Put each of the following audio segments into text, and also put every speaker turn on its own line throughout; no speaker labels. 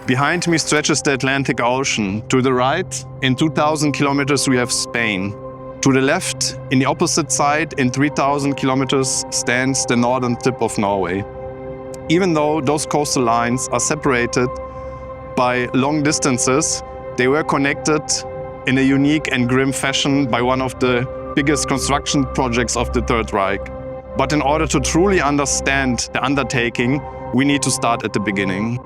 Behind me stretches the Atlantic Ocean. To the right, in 2,000 kilometers, we have Spain. To the left, in the opposite side, in 3,000 kilometers, stands the northern tip of Norway. Even though those coastal lines are separated by long distances, they were connected in a unique and grim fashion by one of the biggest construction projects of the Third Reich. But in order to truly understand the undertaking, we need to start at the beginning.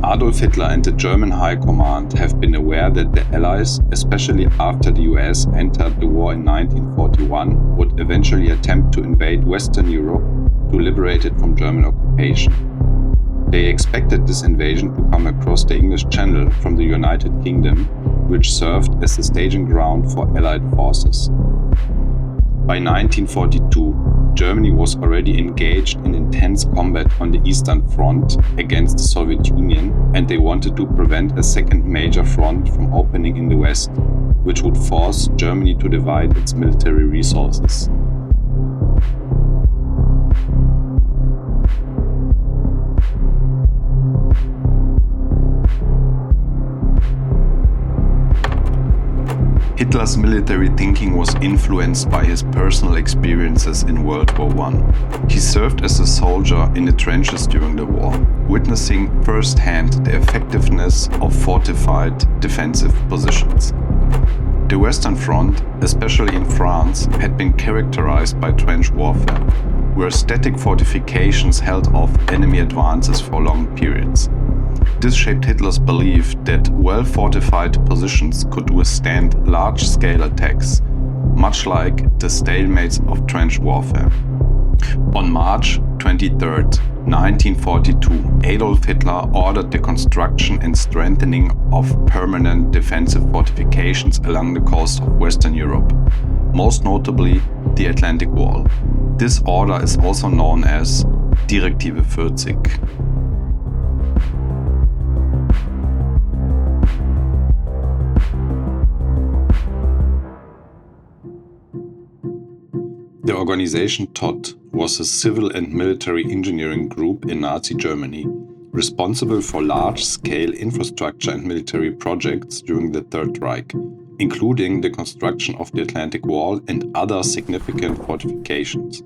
Adolf Hitler and the German High Command have been aware that the Allies, especially after the US entered the war in 1941, would eventually attempt to invade Western Europe to liberate it from German occupation. They expected this invasion to come across the English Channel from the United Kingdom, which served as the staging ground for Allied forces. By 1942, Germany was already engaged in intense combat on the Eastern Front against the Soviet Union, and they wanted to prevent a second major front from opening in the West, which would force Germany to divide its military resources. Hitler's military thinking was influenced by his personal experiences in World War I. He served as a soldier in the trenches during the war, witnessing firsthand the effectiveness of fortified defensive positions. The Western Front, especially in France, had been characterized by trench warfare, where static fortifications held off enemy advances for long periods. This shaped Hitler's belief that well-fortified positions could withstand large-scale attacks, much like the stalemates of trench warfare. On March 23, 1942, Adolf Hitler ordered the construction and strengthening of permanent defensive fortifications along the coast of Western Europe, most notably the Atlantic Wall. This order is also known as Directive 40. The Organization Todt was a civil and military engineering group in Nazi Germany, responsible for large-scale infrastructure and military projects during the Third Reich, including the construction of the Atlantic Wall and other significant fortifications.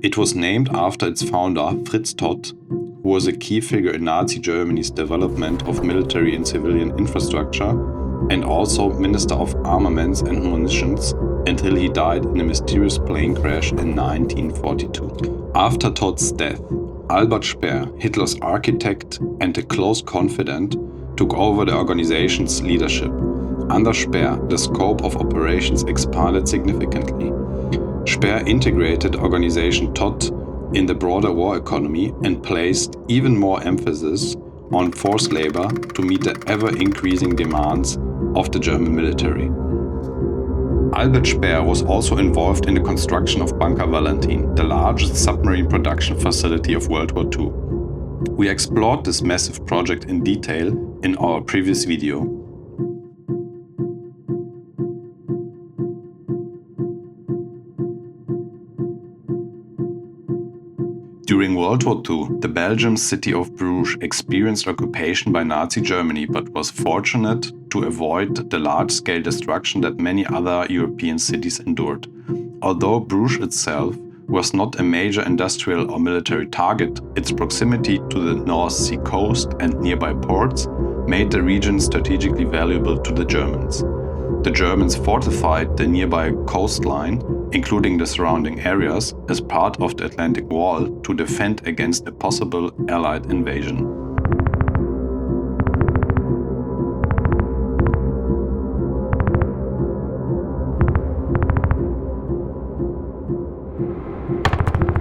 It was named after its founder, Fritz Todt, who was a key figure in Nazi Germany's development of military and civilian infrastructure, and also Minister of Armaments and Munitions, until he died in a mysterious plane crash in 1942. After Todt's death, Albert Speer, Hitler's architect and a close confidant, took over the organization's leadership. Under Speer, the scope of operations expanded significantly. Speer integrated Organization Todt in the broader war economy and placed even more emphasis on forced labor to meet the ever-increasing demands of the German military. Albert Speer was also involved in the construction of Bunker Valentin, the largest submarine production facility of World War II. We explored this massive project in detail in our previous video. During World War II, the Belgian city of Bruges experienced occupation by Nazi Germany but was fortunate to avoid the large-scale destruction that many other European cities endured. Although Bruges itself was not a major industrial or military target, its proximity to the North Sea coast and nearby ports made the region strategically valuable to the Germans. The Germans fortified the nearby coastline, including the surrounding areas, as part of the Atlantic Wall to defend against a possible Allied invasion.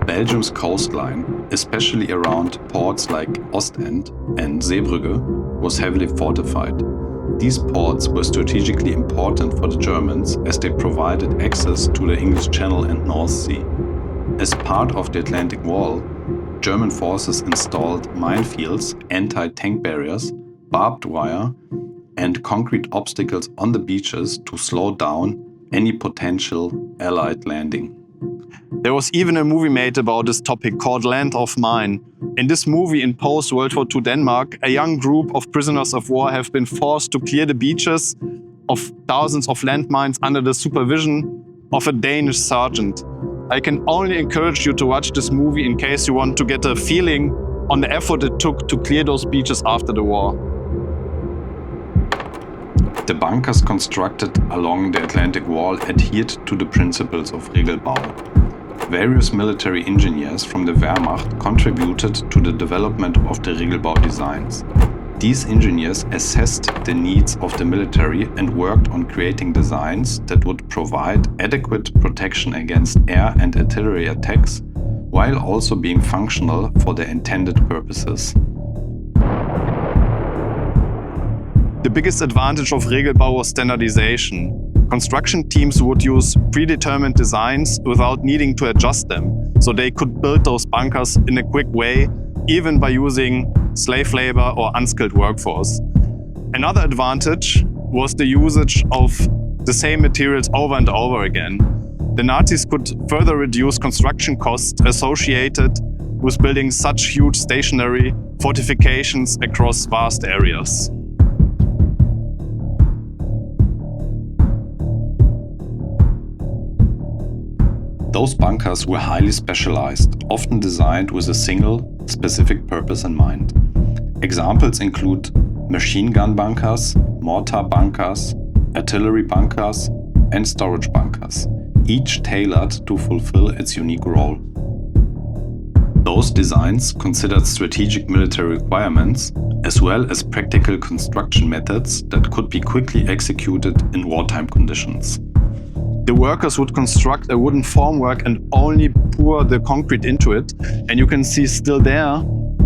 Belgium's coastline, especially around ports like Ostend and Zeebrugge, was heavily fortified. These ports were strategically important for the Germans as they provided access to the English Channel and North Sea. As part of the Atlantic Wall, German forces installed minefields, anti-tank barriers, barbed wire, and concrete obstacles on the beaches to slow down any potential Allied landing.
There was even a movie made about this topic called Land of Mine. In this movie, in post-World War II Denmark, a young group of prisoners of war have been forced to clear the beaches of thousands of landmines under the supervision of a Danish sergeant. I can only encourage you to watch this movie in case you want to get a feeling on the effort it took to clear those beaches after the war.
The bunkers constructed along the Atlantic Wall adhered to the principles of Regelbau. Various military engineers from the Wehrmacht contributed to the development of the Regelbau designs. These engineers assessed the needs of the military and worked on creating designs that would provide adequate protection against air and artillery attacks, while also being functional for their intended purposes.
The biggest advantage of Regelbau was standardization. Construction teams would use predetermined designs without needing to adjust them, so they could build those bunkers in a quick way, even by using slave labor or unskilled workforce. Another advantage was the usage of the same materials over and over again. The Nazis could further reduce construction costs associated with building such huge stationary fortifications across vast areas.
Those bunkers were highly specialized, often designed with a single, specific purpose in mind. Examples include machine gun bunkers, mortar bunkers, artillery bunkers, and storage bunkers, each tailored to fulfill its unique role. Those designs considered strategic military requirements as well as practical construction methods that could be quickly executed in wartime conditions.
The workers would construct a wooden formwork and only pour the concrete into it. And you can see still there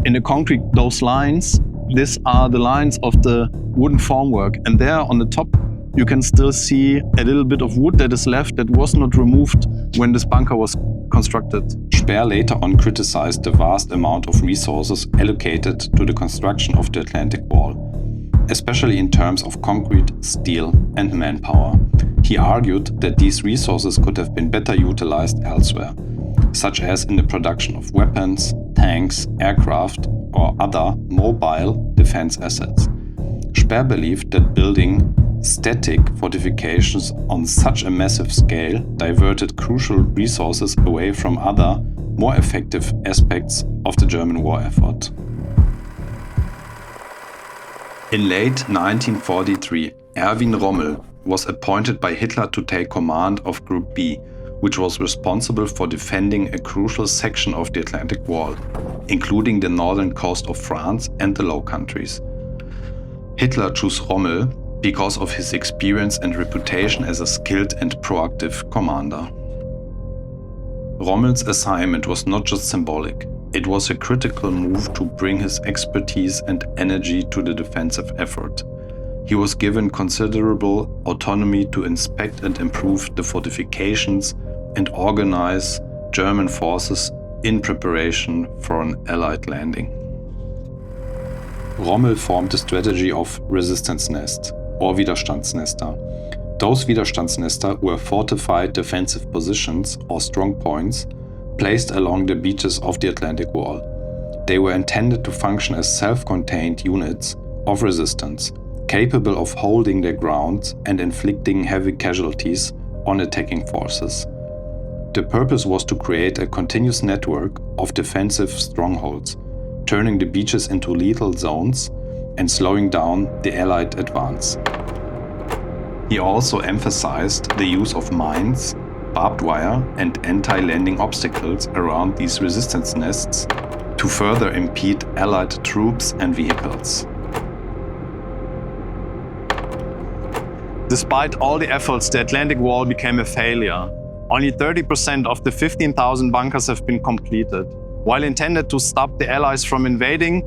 in the concrete those lines. These are the lines of the wooden formwork. And there on the top you can still see a little bit of wood that is left that was not removed when this bunker was constructed.
Speer later on criticized the vast amount of resources allocated to the construction of the Atlantic Wall, especially in terms of concrete, steel, and manpower. He argued that these resources could have been better utilized elsewhere, such as in the production of weapons, tanks, aircraft, or other mobile defense assets. Speer believed that building static fortifications on such a massive scale diverted crucial resources away from other, more effective aspects of the German war effort. In late 1943, Erwin Rommel was appointed by Hitler to take command of Group B, which was responsible for defending a crucial section of the Atlantic Wall, including the northern coast of France and the Low Countries. Hitler chose Rommel because of his experience and reputation as a skilled and proactive commander. Rommel's assignment was not just symbolic. It was a critical move to bring his expertise and energy to the defensive effort. He was given considerable autonomy to inspect and improve the fortifications and organize German forces in preparation for an Allied landing. Rommel formed the strategy of Resistance-Nest or Widerstandsnester. Those Widerstandsnester were fortified defensive positions or strong points placed along the beaches of the Atlantic Wall. They were intended to function as self-contained units of resistance, capable of holding their ground and inflicting heavy casualties on attacking forces. The purpose was to create a continuous network of defensive strongholds, turning the beaches into lethal zones and slowing down the Allied advance. He also emphasized the use of mines, barbed wire, and anti-landing obstacles around these resistance nests to further impede Allied troops and vehicles.
Despite all the efforts, the Atlantic Wall became a failure. Only 30% of the 15,000 bunkers have been completed. While intended to stop the Allies from invading,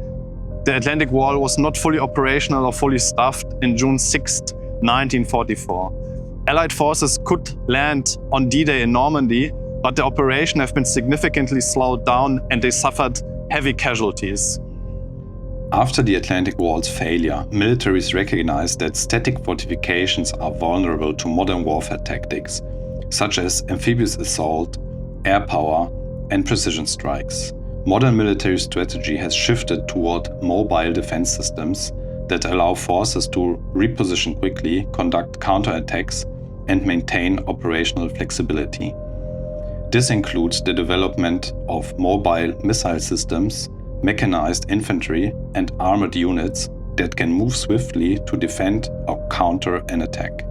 the Atlantic Wall was not fully operational or fully staffed in June 6, 1944. Allied forces could land on D-Day in Normandy, but the operation have been significantly slowed down and they suffered heavy casualties.
After the Atlantic Wall's failure, militaries recognized that static fortifications are vulnerable to modern warfare tactics, such as amphibious assault, air power, and precision strikes. Modern military strategy has shifted toward mobile defense systems that allow forces to reposition quickly, conduct counterattacks, and maintain operational flexibility. This includes the development of mobile missile systems, mechanized infantry, and armored units that can move swiftly to defend or counter an attack.